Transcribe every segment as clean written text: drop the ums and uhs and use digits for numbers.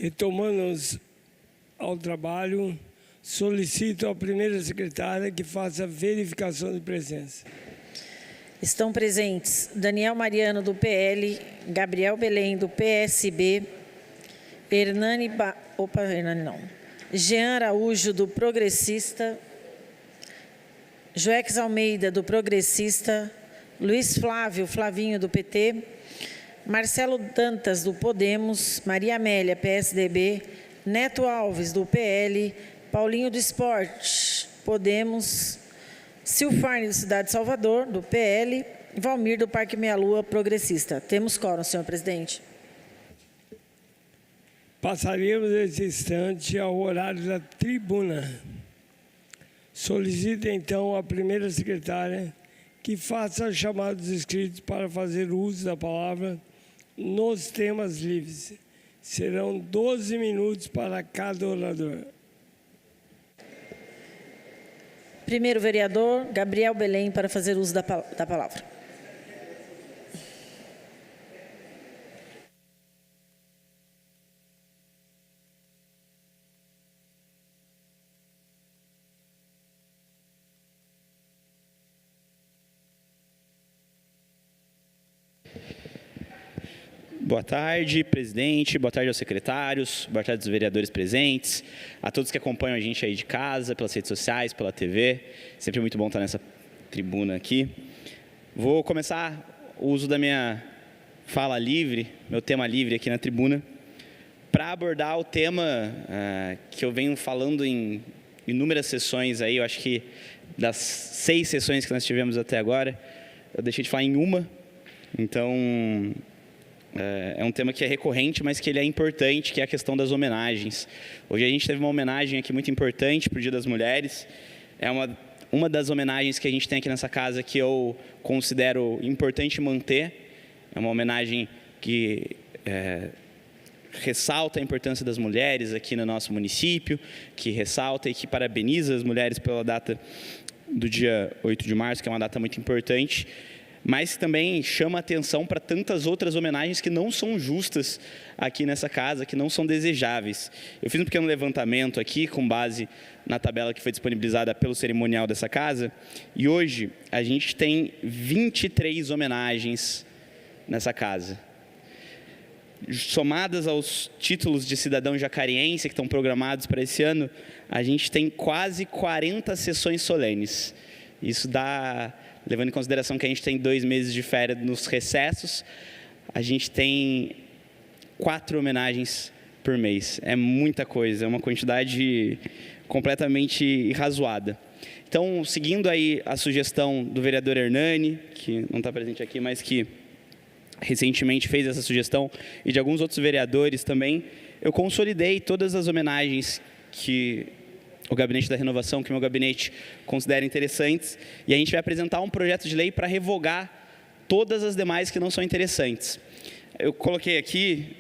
Retomando ao trabalho, solicito à primeira secretária que faça a verificação de presença. Estão presentes Daniel Mariano, do PL, Gabriel Belém, do PSB, Jean Araújo, do Progressista, Joex Almeida, do Progressista, Luiz Flávio, Flavinho, do PT, Marcelo Dantas, do Podemos, Maria Amélia, PSDB, Neto Alves, do PL, Paulinho do Esporte, Podemos, Silfarne, do Cidade de Salvador, do PL, Valmir, do Parque Meia Lua, Progressista. Temos quórum, senhor presidente. Passaremos nesse instante ao horário da tribuna. Solicito, então, à primeira secretária que faça a chamada dos inscritos para fazer uso da palavra nos temas livres. Serão 12 minutos para cada orador. Primeiro vereador, Gabriel Belém, para fazer uso da palavra. Boa tarde, presidente. Boa tarde aos secretários. Boa tarde aos vereadores presentes. A todos que acompanham a gente aí de casa, pelas redes sociais, pela TV. Sempre muito bom estar nessa tribuna aqui. Vou começar o uso da minha fala livre, meu tema livre aqui na tribuna, para abordar o tema que eu venho falando em inúmeras sessões aí. Eu acho que das 6 sessões que nós tivemos até agora, eu deixei de falar em uma. Então, é um tema que é recorrente, mas que ele é importante, que é a questão das homenagens. Hoje a gente teve uma homenagem aqui muito importante para o Dia das Mulheres. É uma das homenagens que a gente tem aqui nessa casa que eu considero importante manter. É uma homenagem que ressalta a importância das mulheres aqui no nosso município, que ressalta e que parabeniza as mulheres pela data do dia 8 de março, que é uma data muito importante, mas também chama atenção para tantas outras homenagens que não são justas aqui nessa casa, que não são desejáveis. Eu fiz um pequeno levantamento aqui, com base na tabela que foi disponibilizada pelo cerimonial dessa casa, e hoje a gente tem 23 homenagens nessa casa. Somadas aos títulos de cidadão jacariense que estão programados para esse ano, a gente tem quase 40 sessões solenes. Isso dá, levando em consideração que a gente tem 2 meses de férias nos recessos, a gente tem 4 homenagens por mês. É muita coisa, é uma quantidade completamente irrazoada. Então, seguindo aí a sugestão do vereador Hernani, que não está presente aqui, mas que recentemente fez essa sugestão, e de alguns outros vereadores também, eu consolidei todas as homenagens que o Gabinete da Renovação, que o meu gabinete considera interessantes, e a gente vai apresentar um projeto de lei para revogar todas as demais que não são interessantes. Eu coloquei aqui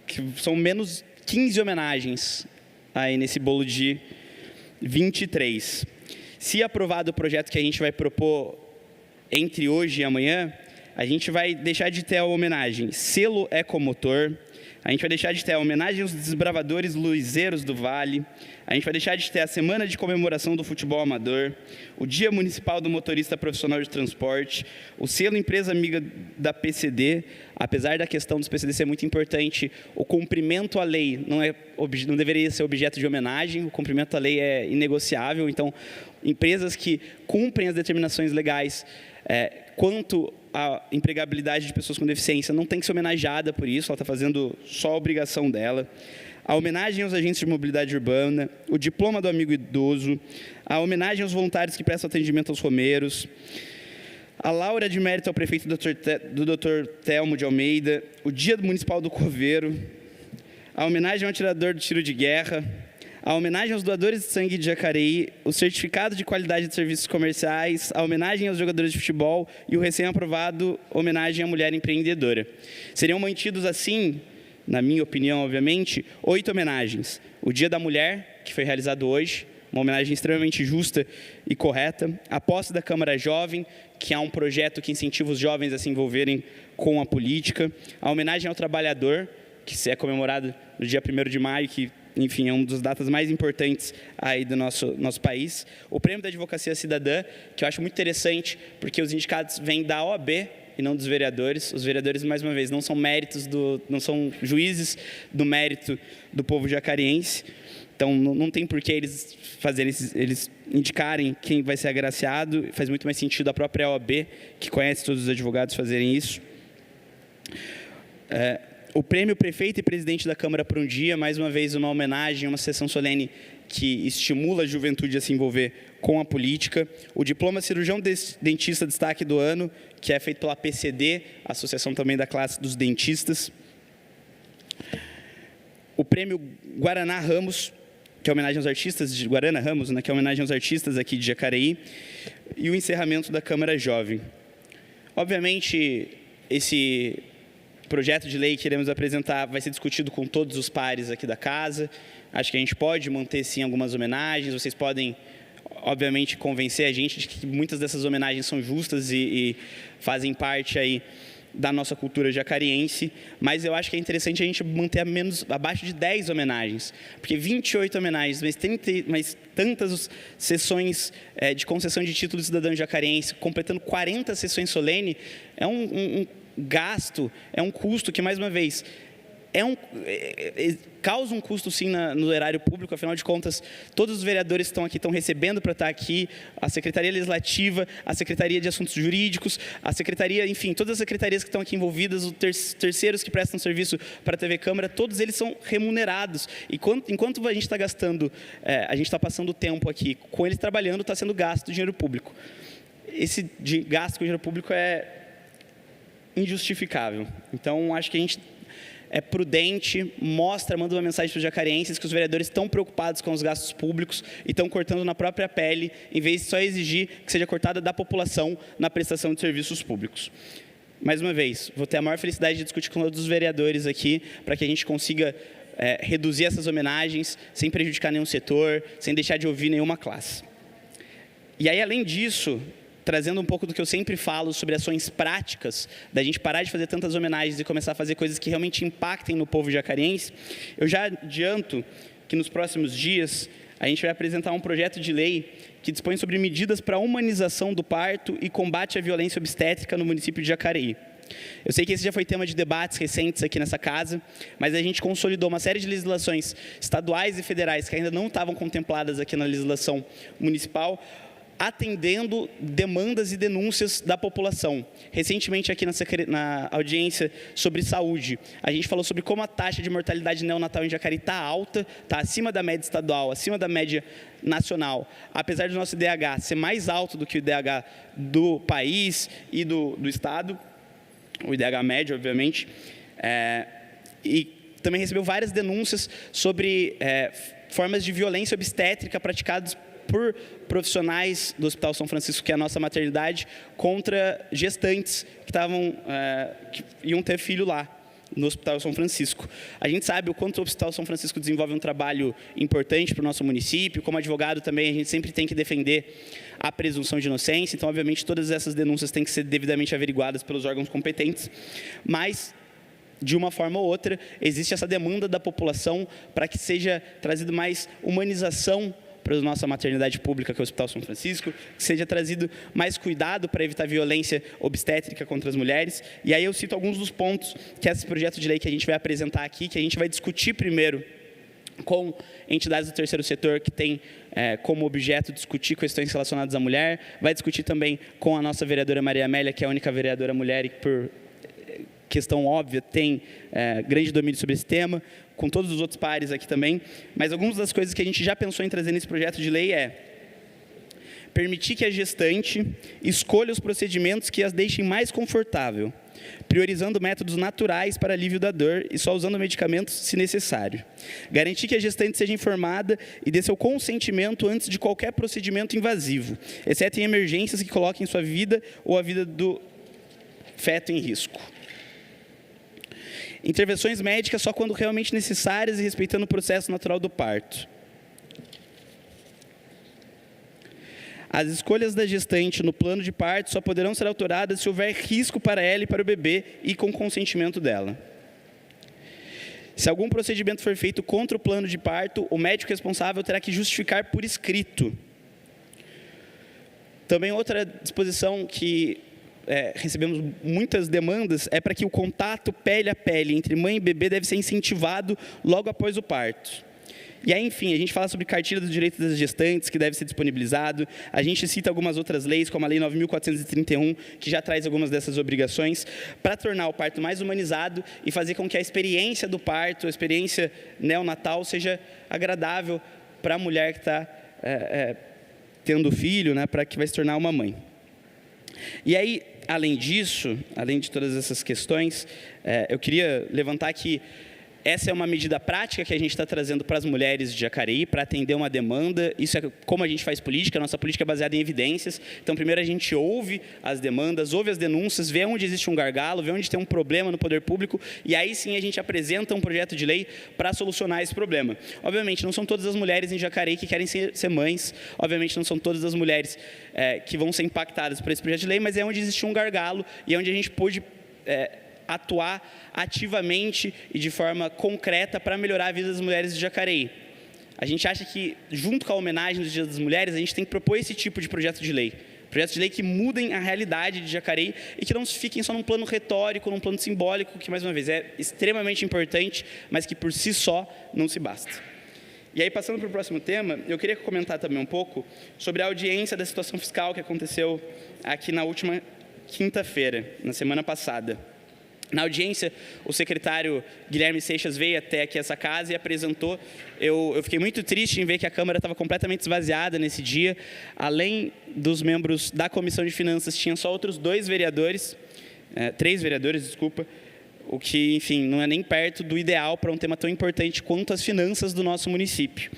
que são menos 15 homenagens aí nesse bolo de 23. Se aprovado o projeto que a gente vai propor entre hoje e amanhã, a gente vai deixar de ter a homenagem Selo Ecomotor, a gente vai deixar de ter a homenagem aos desbravadores luizeiros do Vale, a gente vai deixar de ter a Semana de Comemoração do Futebol Amador, o Dia Municipal do Motorista Profissional de Transporte, o selo Empresa Amiga da PCD. Apesar da questão dos PCD ser muito importante, o cumprimento à lei não deveria ser objeto de homenagem, o cumprimento à lei é inegociável. Então, empresas que cumprem as determinações legais quanto à empregabilidade de pessoas com deficiência não tem que ser homenageada por isso, ela está fazendo só a obrigação dela. A homenagem aos agentes de mobilidade urbana, o diploma do amigo idoso, a homenagem aos voluntários que prestam atendimento aos romeiros, a Laura de Mérito ao prefeito do Dr. Telmo de Almeida, o Dia Municipal do Coveiro, a homenagem ao atirador do tiro de guerra, a homenagem aos doadores de sangue de Jacareí, o certificado de qualidade de serviços comerciais, a homenagem aos jogadores de futebol e o recém-aprovado homenagem à mulher empreendedora. Seriam mantidos assim, na minha opinião, obviamente, 8 homenagens. O Dia da Mulher, que foi realizado hoje, uma homenagem extremamente justa e correta. A posse da Câmara Jovem, que é um projeto que incentiva os jovens a se envolverem com a política. A homenagem ao trabalhador, que é comemorado no dia 1º de maio, que, enfim, é uma das datas mais importantes aí do nosso país. O Prêmio da Advocacia Cidadã, que eu acho muito interessante, porque os indicados vêm da OAB e não dos vereadores. Os vereadores, mais uma vez, não são não são juízes do mérito do povo jacariense. Então, não tem por que eles indicarem quem vai ser agraciado. Faz muito mais sentido a própria OAB, que conhece todos os advogados, fazerem isso. O prêmio Prefeito e Presidente da Câmara por um Dia, mais uma vez uma homenagem, uma sessão solene que estimula a juventude a se envolver com a política. O Diploma Cirurgião Dentista Destaque do Ano, que é feito pela PCD, Associação também da classe dos dentistas. O prêmio Guaraná Ramos, que é homenagem aos artistas de Guarana Ramos, né, que é homenagem aos artistas aqui de Jacareí, e o encerramento da Câmara Jovem. Obviamente, esse projeto de lei que iremos apresentar vai ser discutido com todos os pares aqui da casa. Acho que a gente pode manter, sim, algumas homenagens. Vocês podem, obviamente, convencer a gente de que muitas dessas homenagens são justas e fazem parte aí da nossa cultura jacariense, mas eu acho que é interessante a gente manter abaixo de 10 homenagens, porque 28 homenagens, mas tantas sessões de concessão de título de cidadão jacariense, completando 40 sessões solene, é um gasto, é um custo que, mais uma vez, causa um custo, sim, no erário público. Afinal de contas, todos os vereadores que estão aqui estão recebendo para estar aqui, a Secretaria Legislativa, a Secretaria de Assuntos Jurídicos, a Secretaria, enfim, todas as secretarias que estão aqui envolvidas, os terceiros que prestam serviço para a TV Câmara, todos eles são remunerados. E enquanto a gente está gastando, a gente está passando o tempo aqui com eles trabalhando, está sendo gasto dinheiro público. Esse gasto com dinheiro público é injustificável. Então, acho que a gente é prudente, manda uma mensagem para os jacarienses que os vereadores estão preocupados com os gastos públicos e estão cortando na própria pele, em vez de só exigir que seja cortada da população na prestação de serviços públicos. Mais uma vez, vou ter a maior felicidade de discutir com todos os vereadores aqui, para que a gente consiga reduzir essas homenagens, sem prejudicar nenhum setor, sem deixar de ouvir nenhuma classe. E aí, além disso, trazendo um pouco do que eu sempre falo sobre ações práticas, da gente parar de fazer tantas homenagens e começar a fazer coisas que realmente impactem no povo jacariense, eu já adianto que nos próximos dias a gente vai apresentar um projeto de lei que dispõe sobre medidas para a humanização do parto e combate à violência obstétrica no município de Jacareí. Eu sei que esse já foi tema de debates recentes aqui nessa casa, mas a gente consolidou uma série de legislações estaduais e federais que ainda não estavam contempladas aqui na legislação municipal, atendendo demandas e denúncias da população. Recentemente, aqui na audiência sobre saúde, a gente falou sobre como a taxa de mortalidade neonatal em Jacareí está alta, está acima da média estadual, acima da média nacional. Apesar do nosso IDH ser mais alto do que o IDH do país e do estado, o IDH médio, obviamente, e também recebeu várias denúncias sobre formas de violência obstétrica praticadas por profissionais do Hospital São Francisco, que é a nossa maternidade, contra gestantes que iam ter filho lá, no Hospital São Francisco. A gente sabe o quanto o Hospital São Francisco desenvolve um trabalho importante para o nosso município. Como advogado também, a gente sempre tem que defender a presunção de inocência. Então, obviamente, todas essas denúncias têm que ser devidamente averiguadas pelos órgãos competentes. Mas, de uma forma ou outra, existe essa demanda da população para que seja trazido mais humanização para a nossa maternidade pública, que é o Hospital São Francisco, que seja trazido mais cuidado para evitar violência obstétrica contra as mulheres. E aí eu cito alguns dos pontos que esse projeto de lei que a gente vai apresentar aqui, que a gente vai discutir primeiro com entidades do terceiro setor que tem como objeto discutir questões relacionadas à mulher, vai discutir também com a nossa vereadora Maria Amélia, que é a única vereadora mulher e que, por questão óbvia, tem grande domínio sobre esse tema, com todos os outros pares aqui também. Mas algumas das coisas que a gente já pensou em trazer nesse projeto de lei permitir que a gestante escolha os procedimentos que as deixem mais confortável, priorizando métodos naturais para alívio da dor e só usando medicamentos se necessário. Garantir que a gestante seja informada e dê seu consentimento antes de qualquer procedimento invasivo, exceto em emergências que coloquem sua vida ou a vida do feto em risco. Intervenções médicas só quando realmente necessárias e respeitando o processo natural do parto. As escolhas da gestante no plano de parto só poderão ser alteradas se houver risco para ela e para o bebê e com consentimento dela. Se algum procedimento for feito contra o plano de parto, o médico responsável terá que justificar por escrito. Também outra disposição que recebemos muitas demandas é para que o contato pele a pele entre mãe e bebê deve ser incentivado logo após o parto. E aí, enfim, a gente fala sobre cartilha dos direitos das gestantes, que deve ser disponibilizado. A gente cita algumas outras leis, como a Lei 9.431, que já traz algumas dessas obrigações, para tornar o parto mais humanizado e fazer com que a experiência do parto, a experiência neonatal, seja agradável para a mulher que está tendo filho, né, para que vai se tornar uma mãe. E aí, além disso, além de todas essas questões, eu queria levantar que essa é uma medida prática que a gente está trazendo para as mulheres de Jacareí, para atender uma demanda. Isso é como a gente faz política, a nossa política é baseada em evidências. Então, primeiro a gente ouve as demandas, ouve as denúncias, vê onde existe um gargalo, vê onde tem um problema no poder público, e aí sim a gente apresenta um projeto de lei para solucionar esse problema. Obviamente, não são todas as mulheres em Jacareí que querem ser mães, obviamente não são todas as mulheres que vão ser impactadas por esse projeto de lei, mas é onde existe um gargalo e é onde a gente pôde atuar ativamente e de forma concreta para melhorar a vida das mulheres de Jacareí. A gente acha que, junto com a homenagem do Dia das Mulheres, a gente tem que propor esse tipo de projeto de lei. Projetos de lei que mudem a realidade de Jacareí e que não fiquem só num plano retórico, num plano simbólico, que, mais uma vez, é extremamente importante, mas que, por si só, não se basta. E aí, passando para o próximo tema, eu queria comentar também um pouco sobre a audiência da situação fiscal que aconteceu aqui na última quinta-feira, na semana passada. Na audiência, o secretário Guilherme Seixas veio até aqui essa casa e apresentou. Eu fiquei muito triste em ver que a Câmara estava completamente esvaziada nesse dia. Além dos membros da Comissão de Finanças, tinha só outros três vereadores, o que, enfim, não é nem perto do ideal para um tema tão importante quanto as finanças do nosso município.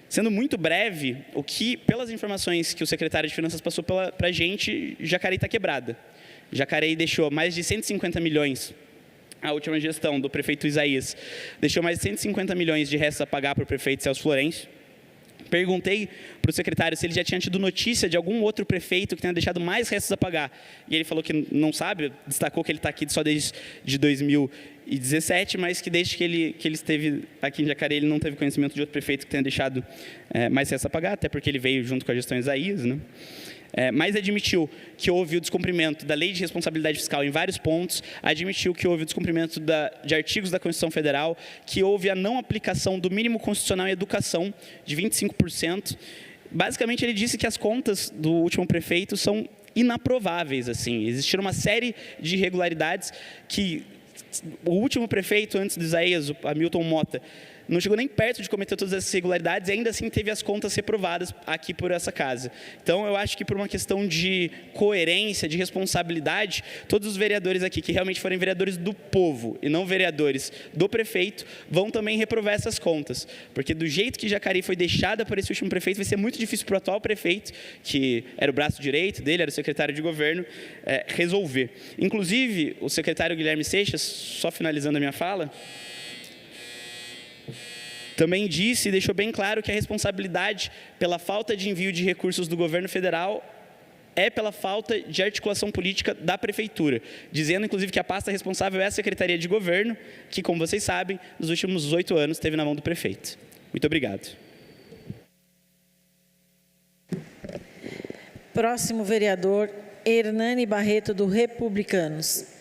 Sendo muito breve, o que, pelas informações que o secretário de Finanças passou para a gente, Jacareí está quebrada. Jacareí deixou mais de 150 milhões, a última gestão do prefeito Isaías, deixou mais de 150 milhões de restos a pagar para o prefeito Celso Florencio. Perguntei para o secretário se ele já tinha tido notícia de algum outro prefeito que tenha deixado mais restos a pagar. E ele falou que não sabe, destacou que ele está aqui só desde 2017, mas que desde que ele esteve aqui em Jacareí, ele não teve conhecimento de outro prefeito que tenha deixado mais restos a pagar, até porque ele veio junto com a gestão Isaías, né? Mas admitiu que houve o descumprimento da Lei de Responsabilidade Fiscal em vários pontos, admitiu que houve o descumprimento de artigos da Constituição Federal, que houve a não aplicação do mínimo constitucional em educação de 25%. Basicamente, ele disse que as contas do último prefeito são inaprováveis. Assim. Existiram uma série de irregularidades que o último prefeito, antes do Isaías, o Hamilton Mota, não chegou nem perto de cometer todas essas irregularidades e ainda assim teve as contas reprovadas aqui por essa casa. Então, eu acho que por uma questão de coerência, de responsabilidade, todos os vereadores aqui que realmente forem vereadores do povo e não vereadores do prefeito, vão também reprovar essas contas. Porque do jeito que Jacareí foi deixada por esse último prefeito, vai ser muito difícil para o atual prefeito, que era o braço direito dele, era o secretário de governo, resolver. Inclusive, o secretário Guilherme Seixas, só finalizando a minha fala, também disse e deixou bem claro que a responsabilidade pela falta de envio de recursos do governo federal é pela falta de articulação política da prefeitura, dizendo, inclusive, que a pasta responsável é a Secretaria de Governo, que, como vocês sabem, nos últimos 8 anos esteve na mão do prefeito. Muito obrigado. Próximo vereador, Hernani Barreto, do Republicanos.